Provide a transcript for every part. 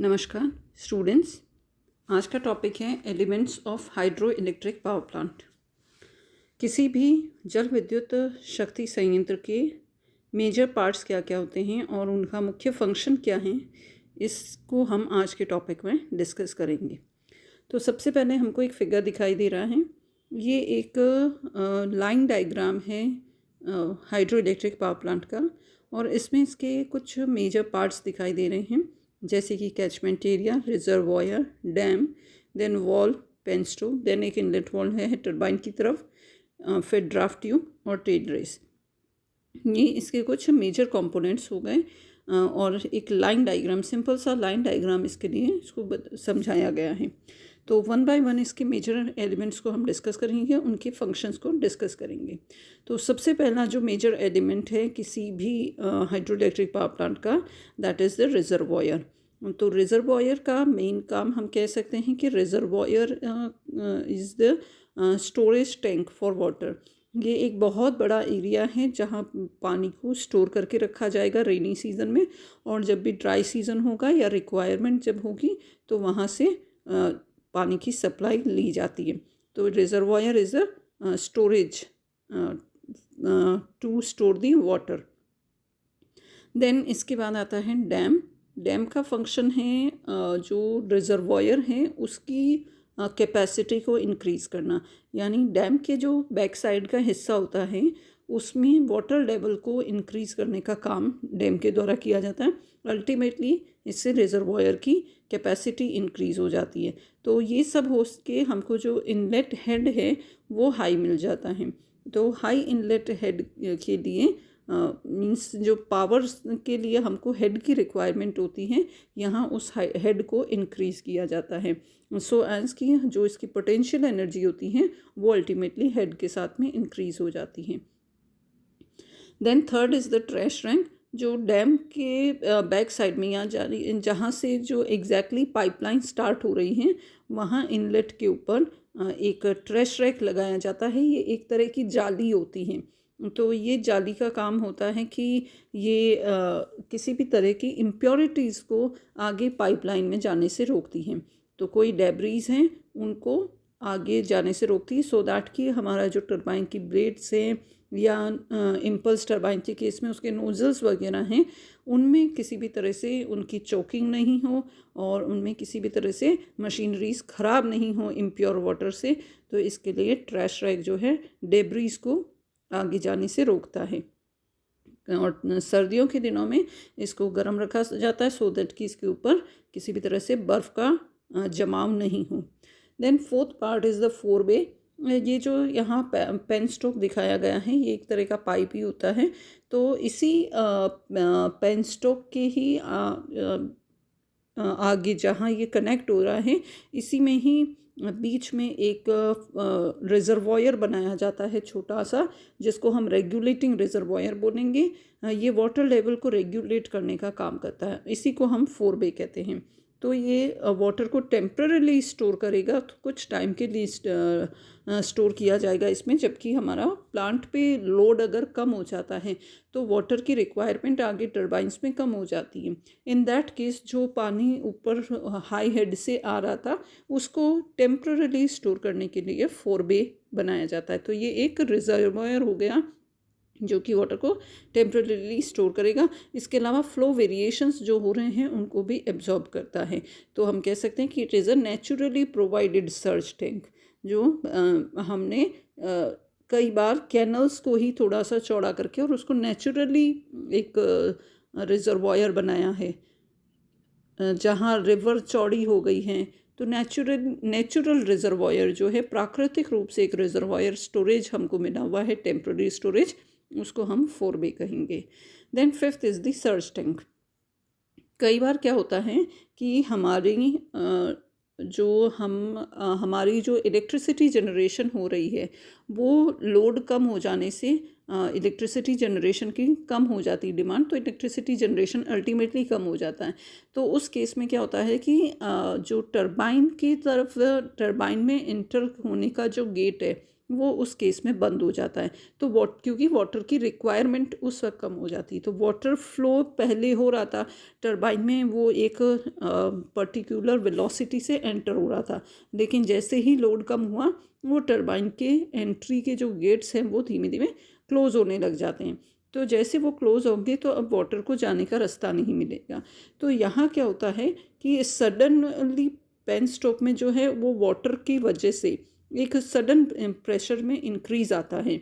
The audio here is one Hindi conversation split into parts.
नमस्कार स्टूडेंट्स। आज का टॉपिक है elements of hydro electric power plant. किसी भी जल विद्युत शक्ति संयंत्र के मेजर पार्ट्स क्या क्या होते हैं और उनका मुख्य फंक्शन क्या है, इसको हम आज के टॉपिक में डिस्कस करेंगे। तो सबसे पहले हमको एक फिगर दिखाई दे रहा है। ये एक लाइन डायग्राम है हाइड्रो इलेक्ट्रिक पावर प्लांट का, और इसमें इसके कुछ मेजर पार्ट्स दिखाई दे रहे हैं, जैसे कि catchment area, reservoir, dam, then wall, penstock, then एक इनलेट वॉल है टरबाइन की तरफ, फिर ड्राफ्ट ट्यूब और टेल रेस। ये इसके कुछ मेजर कंपोनेंट्स हो गए और एक लाइन डायग्राम, सिंपल सा लाइन डायग्राम इसके लिए इसको समझाया गया है। तो वन बाय वन इसके मेजर एलिमेंट्स को हम डिस्कस करेंगे, उनके फंक्शंस को डिस्कस करेंगे। तो सबसे पहला जो मेजर एलिमेंट है किसी भी हाइड्रो इलेक्ट्रिक पावर प्लांट का, दैट इज़ द रिजर्वॉयर। तो रिजर्वॉयर का मेन काम हम कह सकते हैं कि reservoir is the storage tank for water. ये एक बहुत बड़ा एरिया है जहाँ पानी को स्टोर करके रखा जाएगा रेनी सीज़न में, और जब भी ड्राई सीज़न होगा या रिक्वायरमेंट जब होगी तो वहाँ से पानी की सप्लाई ली जाती है। तो reservoir is a storage to store the water. Then इसके बाद आता है डैम। डैम का फंक्शन है जो रिजर्वॉयर है उसकी कैपेसिटी को इंक्रीज़ करना, यानी डैम के जो बैक साइड का हिस्सा होता है उसमें वाटर लेवल को इंक्रीज़ करने का काम डैम के द्वारा किया जाता है। अल्टीमेटली इससे रिजर्वॉयर की कैपेसिटी इंक्रीज़ हो जाती है। तो ये सब हो के हमको जो इनलेट हेड है वो हाई मिल जाता है। तो हाई इनलेट हेड के लिए मीन्स जो पावर के लिए हमको हेड की रिक्वायरमेंट होती है, यहाँ उस हेड को इंक्रीज़ किया जाता है, सो एज कि जो इसकी पोटेंशियल एनर्जी होती है वो अल्टीमेटली हेड के साथ में इंक्रीज़ हो जाती है। Then third is the trash rack. जो डैम के बैक साइड में या जहाँ से जो एग्जैक्टली पाइपलाइन स्टार्ट हो रही हैं वहाँ इनलेट के ऊपर एक ट्रैश रैक लगाया जाता है। ये एक तरह की जाली होती है। तो ये जाली का काम होता है कि ये किसी भी तरह की इम्प्योरिटीज़ को आगे पाइपलाइन में जाने से रोकती हैं। तो कोई डेब्रीज हैं उनको आगे जाने से रोकती है, सो दैट कि हमारा जो टरबाइन की ब्लेड्स हैं या इम्पल्स टरबाइन के केस में उसके नोजल्स वगैरह हैं, उनमें किसी भी तरह से उनकी चोकिंग नहीं हो और उनमें किसी भी तरह से मशीनरीज ख़राब नहीं हो इम्प्योर वाटर से। तो इसके लिए ट्रैश रैक जो है डेब्रीज को आगे जाने से रोकता है। और सर्दियों के दिनों में इसको गर्म रखा जाता है सो दैट कि इसके ऊपर किसी भी तरह से बर्फ़ का जमाव नहीं हो। Then fourth part is the fourway. ये जो यहाँ पेन स्टोक दिखाया गया है ये एक तरह का पाइप ही होता है। तो इसी पेन स्टोक के ही आगे जहाँ ये कनेक्ट हो रहा है इसी में ही बीच में एक रिजर्वॉयर बनाया जाता है छोटा सा, जिसको हम रेगुलेटिंग रिजर्वॉयर बोलेंगे। ये वाटर लेवल को रेगुलेट करने का काम करता है, इसी को हम फोरवे कहते हैं। तो ये वाटर को टेम्पररीली स्टोर करेगा, तो कुछ टाइम के लिए स्टोर किया जाएगा इसमें, जबकि हमारा प्लांट पे लोड अगर कम हो जाता है तो वाटर की रिक्वायरमेंट आगे टरबाइंस में कम हो जाती है। इन दैट केस जो पानी ऊपर हाई हेड से आ रहा था उसको टेम्पररीली स्टोर करने के लिए फोरवे बनाया जाता है। तो ये एक रिजर्वॉयर हो गया जो कि वाटर को टेम्पररीली स्टोर करेगा। इसके अलावा फ्लो वेरिएशंस जो हो रहे हैं उनको भी एब्जॉर्ब करता है। तो हम कह सकते हैं कि it is a naturally provided search tank. जो हमने कई बार कैनल्स को ही थोड़ा सा चौड़ा करके और उसको नेचुरली एक रिजर्वॉयर बनाया है। जहाँ रिवर चौड़ी हो गई हैं तो नेचुरल रिजर्वॉयर जो है, प्राकृतिक रूप से एक रिजर्वॉयर स्टोरेज हमको मिला हुआ है, टेम्पररी स्टोरेज, उसको हम फोरवे कहेंगे। Then fifth is the surge tank. कई बार क्या होता है कि हमारी जो इलेक्ट्रिसिटी जनरेशन हो रही है वो लोड कम हो जाने से इलेक्ट्रिसिटी जनरेशन की कम हो जाती है डिमांड, तो इलेक्ट्रिसिटी जनरेशन अल्टीमेटली कम हो जाता है। तो उस केस में क्या होता है कि जो टरबाइन की तरफ, टरबाइन में इंटर होने का जो गेट है वो उस केस में बंद हो जाता है। तो क्योंकि वाटर की रिक्वायरमेंट उस वक्त कम हो जाती है, तो वाटर फ्लो पहले हो रहा था टरबाइन में, वो एक पर्टिकुलर वेलोसिटी से एंटर हो रहा था, लेकिन जैसे ही लोड कम हुआ वो टरबाइन के एंट्री के जो गेट्स हैं वो धीमे धीमे क्लोज होने लग जाते हैं। तो जैसे वो क्लोज होंगे तो अब वाटर को जाने का रास्ता नहीं मिलेगा। तो यहाँ क्या होता है कि सडनली पेन स्टॉक में जो है वो वाटर की वजह से एक सडन प्रेशर में इंक्रीज आता है,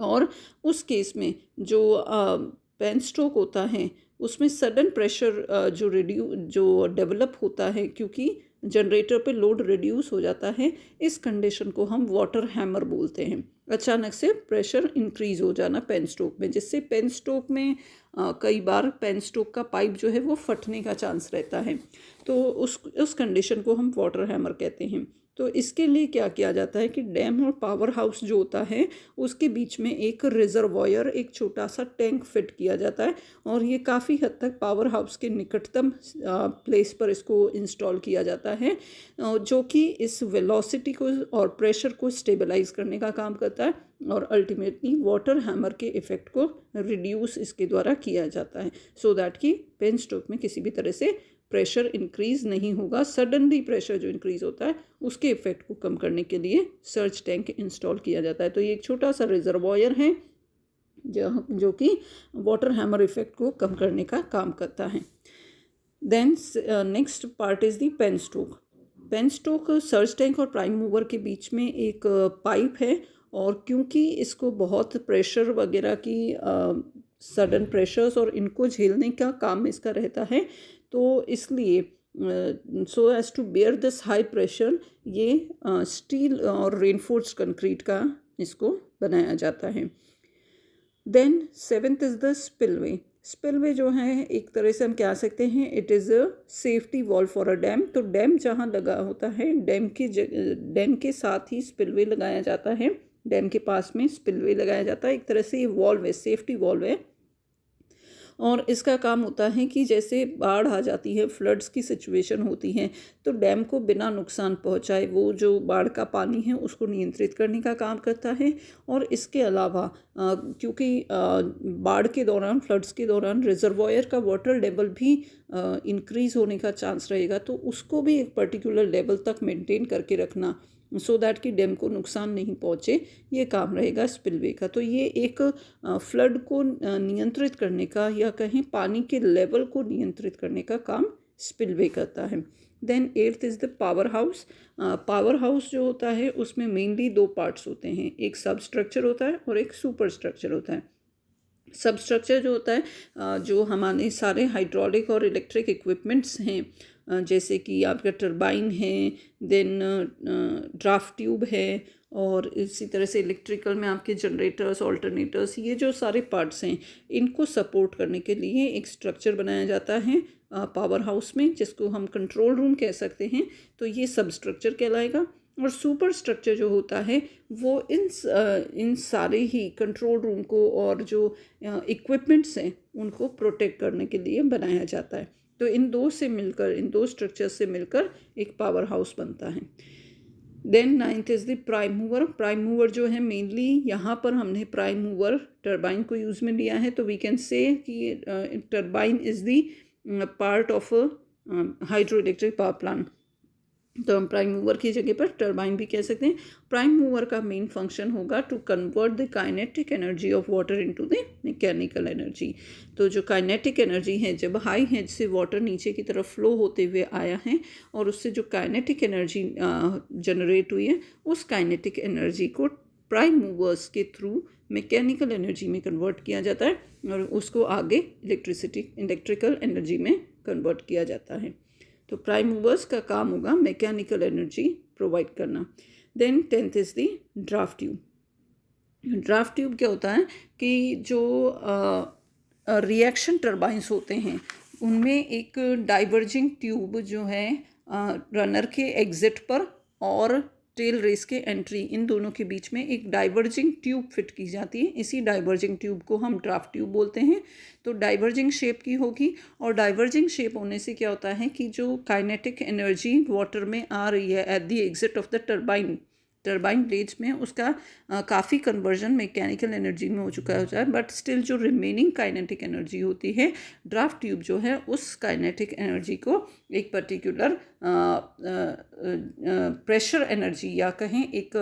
और उस केस में जो पेन स्ट्रोक होता है उसमें सडन प्रेशर जो डेवलप होता है, क्योंकि जनरेटर पे लोड रिड्यूस हो जाता है, इस कंडीशन को हम वाटर हैमर बोलते हैं। अचानक से प्रेशर इंक्रीज हो जाना पेन स्ट्रोक में, जिससे पेन स्ट्रोक में कई बार पेन स्ट्रोक का पाइप जो है वो फटने का चांस रहता है। तो उस कंडीशन को हम वाटर हैमर कहते हैं। तो इसके लिए क्या किया जाता है कि डैम और पावर हाउस जो होता है उसके बीच में एक रिजर्वॉयर, एक छोटा सा टैंक फिट किया जाता है, और ये काफ़ी हद तक पावर हाउस के निकटतम प्लेस पर इसको इंस्टॉल किया जाता है, जो कि इस वेलोसिटी को और प्रेशर को स्टेबलाइज करने का काम करता है, और अल्टीमेटली वाटर हैमर के इफ़ेक्ट को रिड्यूस इसके द्वारा किया जाता है, सो दैट कि पेन स्ट्रोक में किसी भी तरह से प्रेशर इंक्रीज़ नहीं होगा। सडनली प्रेशर जो इंक्रीज़ होता है उसके इफ़ेक्ट को कम करने के लिए सर्ज टैंक इंस्टॉल किया जाता है। तो ये एक छोटा सा रिजर्वॉयर है जो कि वाटर हैमर इफ़ेक्ट को कम करने का काम करता है। Then next part is the penstock. Penstock surge tank और प्राइम मूवर के बीच में एक पाइप है, और क्योंकि इसको बहुत प्रेशर वगैरह की सडन प्रेशर्स और इनको झेलने का काम इसका रहता है, तो इसलिए so as to bear this high pressure ये स्टील और रेनफोर्स्ड कंक्रीट का इसको बनाया जाता है। Then seventh is the spillway. Spillway जो है एक तरह से हम कह सकते हैं it is a safety wall for a dam. तो डैम जहाँ लगा होता है, डैम के साथ ही स्पिलवे लगाया जाता है, डैम के पास में स्पिलवे लगाया जाता है। एक तरह से ये वॉल्व है, सेफ्टी वॉल्व है, और इसका काम होता है कि जैसे बाढ़ आ जाती है, फ्लड्स की सिचुएशन होती है, तो डैम को बिना नुकसान पहुंचाए वो जो बाढ़ का पानी है उसको नियंत्रित करने का काम करता है। और इसके अलावा क्योंकि बाढ़ के दौरान, फ्लड्स के दौरान रिजर्वॉयर का वाटर लेवल भी इंक्रीज होने का चांस रहेगा, तो उसको भी एक पर्टिकुलर लेवल तक मेंटेन करके रखना, सो दैट कि डैम को नुकसान नहीं पहुँचे, ये काम रहेगा स्पिलवे का। तो ये एक फ्लड को नियंत्रित करने का, या कहीं पानी के लेवल को नियंत्रित करने का काम स्पिलवे करता है। Then eighth is the power house. Power house जो होता है उसमें मेनली दो पार्ट्स होते हैं, एक सब स्ट्रक्चर होता है और एक सुपर स्ट्रक्चर होता है। सब स्ट्रक्चर जो होता है जो हमारे सारे हाइड्रोलिक और इलेक्ट्रिक इक्विपमेंट्स हैं, जैसे कि आपका टरबाइन है, देन ड्राफ्ट ट्यूब है, और इसी तरह से इलेक्ट्रिकल में आपके जनरेटर्स, ऑल्टरनेटर्स, ये जो सारे पार्ट्स हैं इनको सपोर्ट करने के लिए एक स्ट्रक्चर बनाया जाता है पावर हाउस में, जिसको हम कंट्रोल रूम कह सकते हैं। तो ये सब स्ट्रक्चर कहलाएगा। और सुपर स्ट्रक्चर जो होता है वो इन सारे ही कंट्रोल रूम को और जो इक्विपमेंट्स हैं उनको प्रोटेक्ट करने के लिए बनाया जाता है। तो इन दो स्ट्रक्चर्स से मिलकर एक पावर हाउस बनता है। Then ninth is the prime mover. Prime mover जो है मेनली यहाँ पर हमने प्राइम मूवर टरबाइन को यूज़ में लिया है, तो वी कैन से कि turbine is the part of hydro electric power plant. तो हम प्राइम मूवर की जगह पर टरबाइन भी कह सकते हैं। प्राइम मूवर का मेन फंक्शन होगा to convert the kinetic energy of water into the mechanical energy. तो जो काइनेटिक एनर्जी है, जब हाई हेड से वाटर नीचे की तरफ फ्लो होते हुए आया है और उससे जो काइनेटिक एनर्जी जनरेट हुई है, उस काइनेटिक एनर्जी को प्राइम मूवर्स के थ्रू मैकेनिकल एनर्जी में कन्वर्ट किया जाता है, और उसको आगे इलेक्ट्रिकल एनर्जी में कन्वर्ट किया जाता है। तो प्राइम मूवर्स का काम होगा मैकेनिकल एनर्जी प्रोवाइड करना। Then tenth is the draft tube. Draft tube क्या होता है कि जो रिएक्शन टरबाइंस होते हैं उनमें एक डाइवर्जिंग ट्यूब जो है रनर के एग्जिट पर और टेल रेस के एंट्री, इन दोनों के बीच में एक डाइवर्जिंग ट्यूब फिट की जाती है। इसी डाइवर्जिंग ट्यूब को हम ड्राफ्ट ट्यूब बोलते हैं। तो डाइवर्जिंग शेप की होगी, और डाइवर्जिंग शेप होने से क्या होता है कि जो काइनेटिक एनर्जी वाटर में आ रही है at the exit of the turbine, turbine blades में उसका काफ़ी कन्वर्जन मैकेनिकल एनर्जी में हो चुका है, बट स्टिल जो रिमेनिंग काइनेटिक एनर्जी होती है, ड्राफ्ट ट्यूब जो है उस काइनेटिक एनर्जी को एक पर्टिकुलर प्रेशर एनर्जी या कहें एक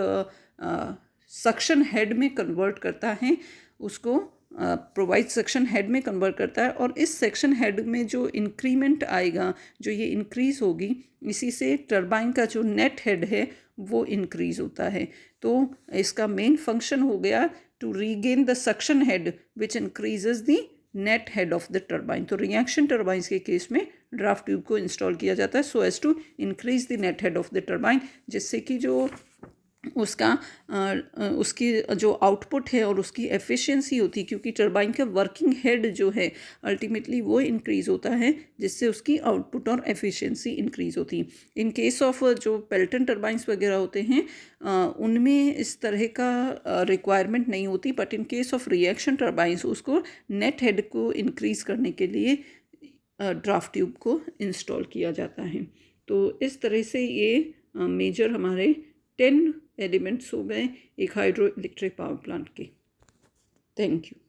सक्शन हेड में कन्वर्ट करता है, उसको प्रोवाइड सेक्शन हेड में कन्वर्ट करता है। और इस सेक्शन हेड में जो इंक्रीमेंट आएगा, जो ये इंक्रीज़ होगी, इसी से टरबाइन का जो नेट हेड है वो इंक्रीज़ होता है। तो इसका मेन फंक्शन हो गया to regain the suction head which increases the net head of the turbine. तो रिएक्शन टरबाइंस के केस में ड्राफ्ट ट्यूब को इंस्टॉल किया जाता है so as to increase the net head of the turbine, जिससे कि जो उसकी जो आउटपुट है और उसकी एफिशिएंसी होती है, क्योंकि टरबाइन का वर्किंग हेड जो है अल्टीमेटली वो इंक्रीज़ होता है, जिससे उसकी आउटपुट और एफिशिएंसी इंक्रीज़ होती है। इन केस ऑफ जो पेल्टन टरबाइंस वगैरह होते हैं उनमें इस तरह का रिक्वायरमेंट नहीं होती, but in case of reaction turbines उसको नेट हेड को इंक्रीज़ करने के लिए ड्राफ्ट ट्यूब को इंस्टॉल किया जाता है। तो इस तरह से ये मेजर हमारे 10 एलिमेंट्स हो गए एक हाइड्रो इलेक्ट्रिक पावर प्लांट के। Thank you.